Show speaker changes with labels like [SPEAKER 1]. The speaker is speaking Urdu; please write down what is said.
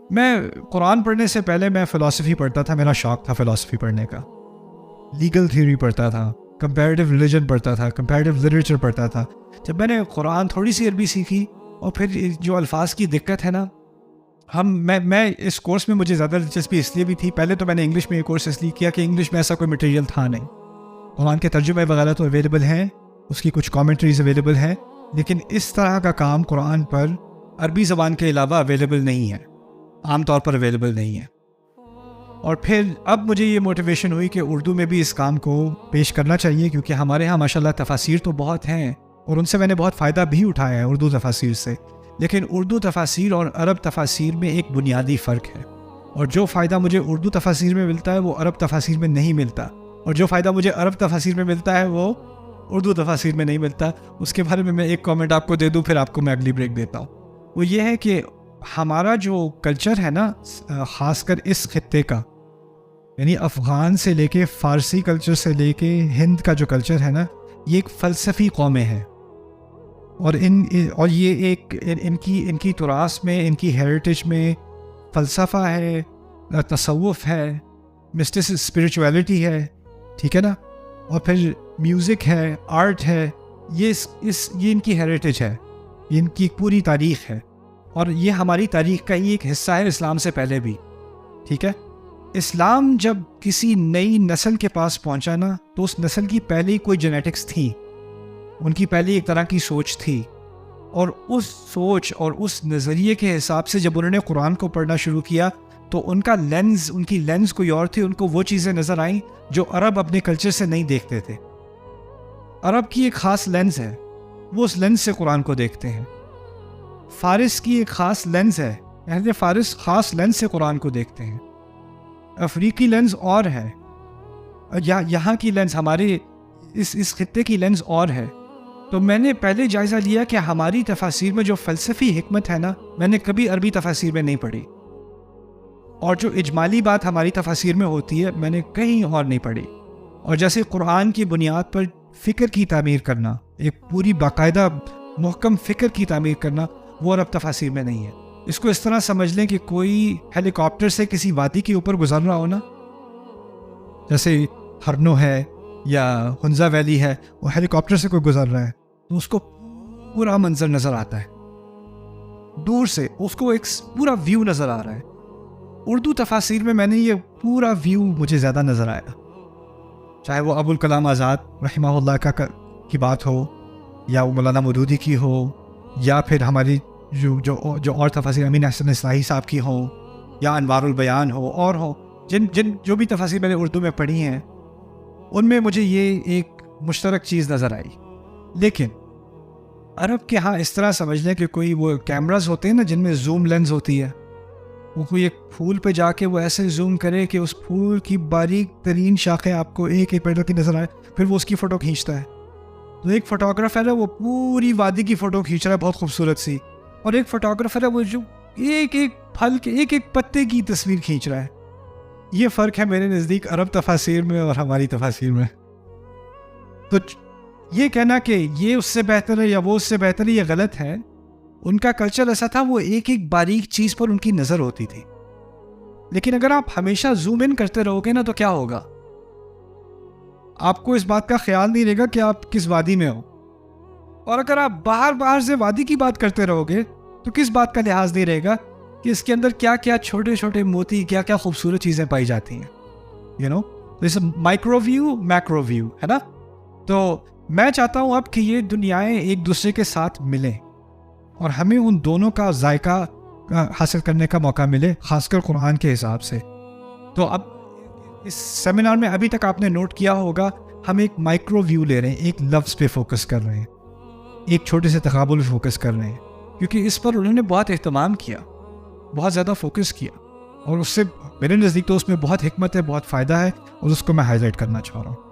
[SPEAKER 1] میں قرآن پڑھنے سے پہلے میں فلسفی پڑھتا تھا، میرا شوق تھا فلسفی پڑھنے کا، لیگل تھیوری پڑھتا تھا، کمپیریٹیو ریلیجن پڑھتا تھا، کمپیریٹیو لٹریچر پڑھتا تھا. جب میں نے قرآن تھوڑی سی عربی سیکھی اور پھر جو الفاظ کی دقت ہے نا، میں اس کورس میں مجھے زیادہ دلچسپی اس لیے بھی تھی. پہلے تو میں نے انگلش میں یہ کورس اس لیے کیا کہ انگلش میں ایسا کوئی مٹیریل تھا نہیں. قرآن کے ترجمے وغیرہ تو اویلیبل ہیں، اس کی کچھ کامنٹریز اویلیبل ہیں، لیکن اس طرح کا کام قرآن پر عربی زبان کے علاوہ اویلیبل نہیں ہے، عام طور پر اویلیبل نہیں ہے. اور پھر اب مجھے یہ موٹیویشن ہوئی کہ اردو میں بھی اس کام کو پیش کرنا چاہیے، کیونکہ ہمارے ہاں ماشاءاللہ تفاسیر تو بہت ہیں اور ان سے میں نے بہت فائدہ بھی اٹھایا ہے اردو تفاسیر سے. لیکن اردو تفاسیر اور عرب تفاسیر میں ایک بنیادی فرق ہے، اور جو فائدہ مجھے اردو تفاسیر میں ملتا ہے وہ عرب تفاسیر میں نہیں ملتا، اور جو فائدہ مجھے عرب تفاسیر میں ملتا ہے وہ اردو تفاسیر میں نہیں ملتا. اس کے بارے میں میں ایک کامنٹ آپ کو دے دوں، پھر آپ کو میں اگلی بریک دیتا ہوں. وہ یہ ہے کہ ہمارا جو کلچر ہے نا، خاص کر اس خطے کا، یعنی افغان سے لے کے فارسی کلچر سے لے کے ہند کا جو کلچر ہے نا، یہ ایک فلسفی قومیں ہیں. اور یہ ایک ان کی تراث میں، ان کی ہیریٹیج میں فلسفہ ہے، تصوف ہے، مسٹس اسپریچویلٹی ہے، ٹھیک ہے نا، اور پھر میوزک ہے، آرٹ ہے. یہ ان کی ہیریٹیج ہے، یہ ان کی پوری تاریخ ہے، اور یہ ہماری تاریخ کا ہی ایک حصہ ہے اسلام سے پہلے بھی. ٹھیک ہے، اسلام جب کسی نئی نسل کے پاس پہنچا نا، تو اس نسل کی پہلے کوئی جینیٹکس تھی، ان کی پہلی ایک طرح کی سوچ تھی، اور اس سوچ اور اس نظریے کے حساب سے جب انہوں نے قرآن کو پڑھنا شروع کیا تو ان کی لینز کوئی اور تھی. ان کو وہ چیزیں نظر آئیں جو عرب اپنے کلچر سے نہیں دیکھتے تھے. عرب کی ایک خاص لینز ہے، وہ اس لینز سے قرآن کو دیکھتے ہیں. فارس کی ایک خاص لینز ہے، اہل فارس خاص لینز سے قرآن کو دیکھتے ہیں. افریقی لینز اور ہے، یہاں کی لینز، ہمارے اس خطے کی لینز اور ہے. تو میں نے پہلے جائزہ لیا کہ ہماری تفاسیر میں جو فلسفی حکمت ہے نا، میں نے کبھی عربی تفاسیر میں نہیں پڑھی، اور جو اجمالی بات ہماری تفاسیر میں ہوتی ہے میں نے کہیں اور نہیں پڑھی. اور جیسے قرآن کی بنیاد پر فکر کی تعمیر کرنا، ایک پوری باقاعدہ محکم فکر کی تعمیر کرنا، وہ عرب تفاسیر میں نہیں ہے. اس کو اس طرح سمجھ لیں کہ کوئی ہیلی کاپٹر سے کسی وادی کے اوپر گزر رہا ہو نا، جیسے ہرنو ہے یا ہنزا ویلی ہے، وہ ہیلی کاپٹر سے کوئی گزر رہا ہے تو اس کو پورا منظر نظر آتا ہے، دور سے اس کو ایک پورا ویو نظر آ رہا ہے. اردو تفاسیر میں میں نے یہ پورا ویو مجھے زیادہ نظر آیا، چاہے وہ ابوالکلام آزاد رحمہ اللہ کی بات ہو، یا وہ مولانا مودودی کی ہو، یا پھر ہماری جو اور تفاسیر امین احسن اصلاحی صاحب کی ہوں، یا انوار البیان ہو، اور ہو جو بھی تفاسیر میں نے اردو میں پڑھی ہیں، ان میں مجھے یہ ایک مشترک چیز نظر آئی. لیکن عرب کے ہاں اس طرح سمجھ لیں کہ کوئی وہ کیمراز ہوتے ہیں نا جن میں زوم لینز ہوتی ہے، وہ کوئی ایک پھول پہ جا کے وہ ایسے زوم کرے کہ اس پھول کی باریک ترین شاخیں آپ کو ایک ایک پیٹر کی نظر آئے، پھر وہ اس کی فوٹو کھینچتا ہے. تو ایک فوٹوگرافر ہے وہ پوری وادی کی فوٹو کھینچ رہا ہے بہت خوبصورت سی، اور ایک فوٹوگرافر ہے وہ جو ایک ایک پھل کے ایک ایک پتے کی تصویر کھینچ رہا ہے. یہ فرق ہے میرے نزدیک عرب تفاسیر میں اور ہماری تفاسیر میں. تو یہ کہنا کہ یہ اس سے بہتر ہے یا وہ اس سے بہتر ہے یہ غلط ہے. ان کا کلچر ایسا تھا، وہ ایک ایک باریک چیز پر ان کی نظر ہوتی تھی. لیکن اگر آپ ہمیشہ زوم ان کرتے رہو گے نا تو کیا ہوگا، آپ کو اس بات کا خیال نہیں رہے گا کہ آپ کس وادی میں ہو. اور اگر آپ باہر سے وادی کی بات کرتے رہو گے تو کس بات کا لحاظ نہیں رہے گا کہ اس کے اندر کیا کیا چھوٹے چھوٹے موتی، کیا کیا خوبصورت چیزیں پائی جاتی ہیں. جیسے مائکرو ویو، میکرو ویو ہے نا. تو میں چاہتا ہوں اب کہ یہ دنیایں ایک دوسرے کے ساتھ ملیں اور ہمیں ان دونوں کا ذائقہ حاصل کرنے کا موقع ملے، خاص کر قرآن کے حساب سے. تو اب اس سیمینار میں ابھی تک آپ نے نوٹ کیا ہوگا ہم ایک مائکرو ویو لے رہے ہیں، ایک لفظ پہ فوکس کر رہے ہیں، ایک چھوٹے سے تقابل پہ فوکس کر رہے ہیں، کیونکہ اس پر انہوں نے بہت اہتمام کیا، بہت زیادہ فوکس کیا، اور اس سے میرے نزدیک تو اس میں بہت حکمت ہے، بہت فائدہ ہے، اور اس کو میں ہائی لائٹ کرنا چاہ رہا ہوں.